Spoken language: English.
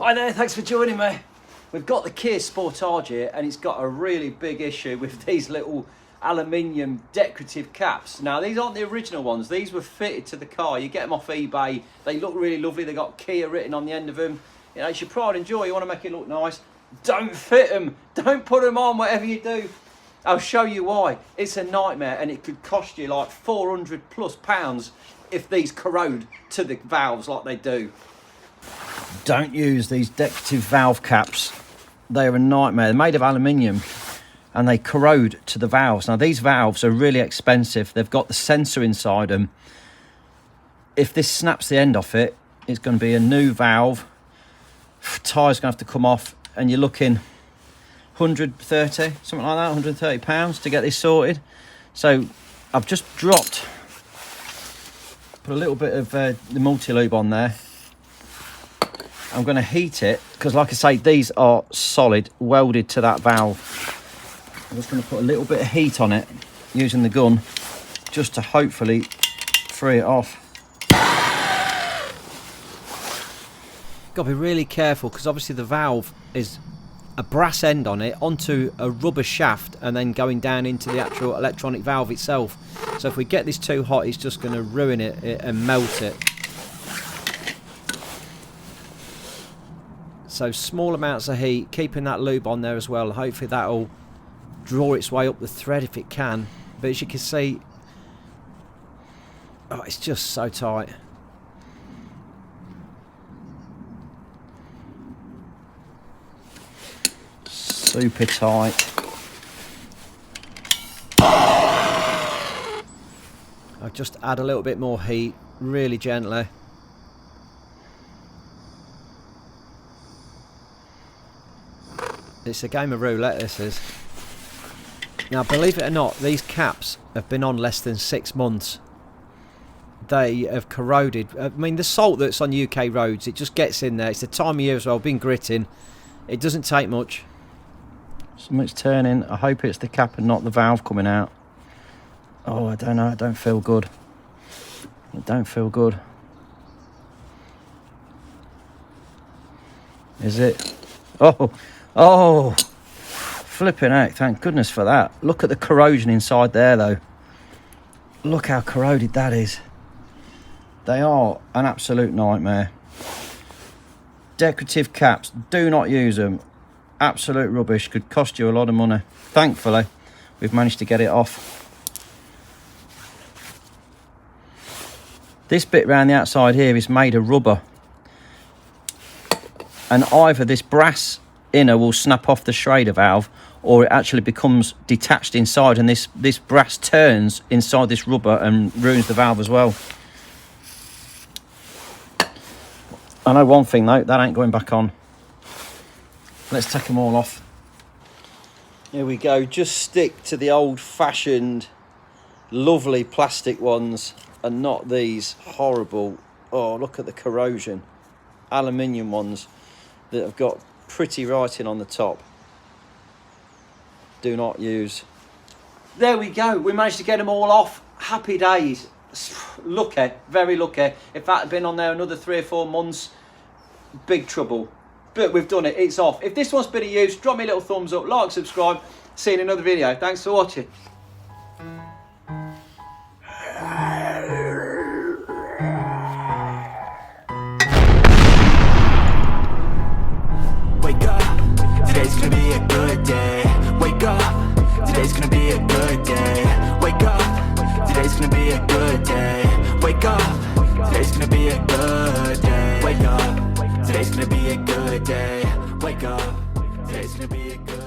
Hi there, thanks for joining me. We've got the Kia Sportage here and it's got a really big issue with these little aluminium decorative caps. Now these aren't the original ones, these were fitted to the car. You get them off eBay, they look really lovely, they got Kia written on the end of them. You know, it's your pride and joy, you want to make it look nice. Don't fit them, don't put them on, whatever you do. I'll show you why. It's a nightmare and it could cost you like £400+ if these corrode to the valves like they do. Don't use these decorative valve caps. They're a nightmare. They're made of aluminium and they corrode to the valves. Now these valves are really expensive. They've got the sensor inside them. If this snaps the end off it, it's going to be a new valve. Tyre's going to have to come off and you're looking 130, something like that, £130 to get this sorted. So I've just put a little bit of the multi-lube on there. I'm going to heat it because, like I say, these are solid, welded to that valve. I'm just going to put a little bit of heat on it using the gun just to hopefully free it off. Got to be really careful because obviously the valve is a brass end on it onto a rubber shaft and then going down into the actual electronic valve itself. So if we get this too hot, it's just going to ruin it and melt it. So small amounts of heat, keeping that lube on there as well. Hopefully that'll draw its way up the thread if it can. But as you can see, oh, it's just so tight. Super tight. I'll just add a little bit more heat, really gently. It's a game of roulette, this is. Now, believe it or not, these caps have been on less than 6 months. They have corroded. I mean, the salt that's on UK roads, it just gets in there. It's the time of year as well, been gritting. It doesn't take much. Something's turning. I hope it's the cap and not the valve coming out. Oh, I don't know. It don't feel good. It don't feel good. Is it? Oh, flipping heck, thank goodness for that. Look at the corrosion inside there though. Look how corroded that is. They are an absolute nightmare. Decorative caps, do not use them. Absolute rubbish, could cost you a lot of money. Thankfully, we've managed to get it off. This bit around the outside here is made of rubber. And either this brass inner will snap off the Schrader valve or it actually becomes detached inside and this brass turns inside this rubber and ruins the valve as well. I know one thing though, that ain't going back on. Let's take them all off. Here we go, just stick to the old-fashioned lovely plastic ones and not these horrible, oh look at the corrosion, aluminium ones that have got pretty writing on the top. Do not use. There we go, we managed to get them all off. Happy days. Lucky, very lucky. If that had been on there another 3 or 4 months, big trouble. But we've done it, it's off. If this one's been of use, drop me a little thumbs up, like, subscribe. See you in another video. Thanks for watching. Today's gonna be a good day. Wake up. Today's gonna be a good day. Wake up. Today's gonna be a good day. Wake up. Today's gonna be a good day. Wake up. Today's gonna be a good day. Wake up. Today's gonna be a good day.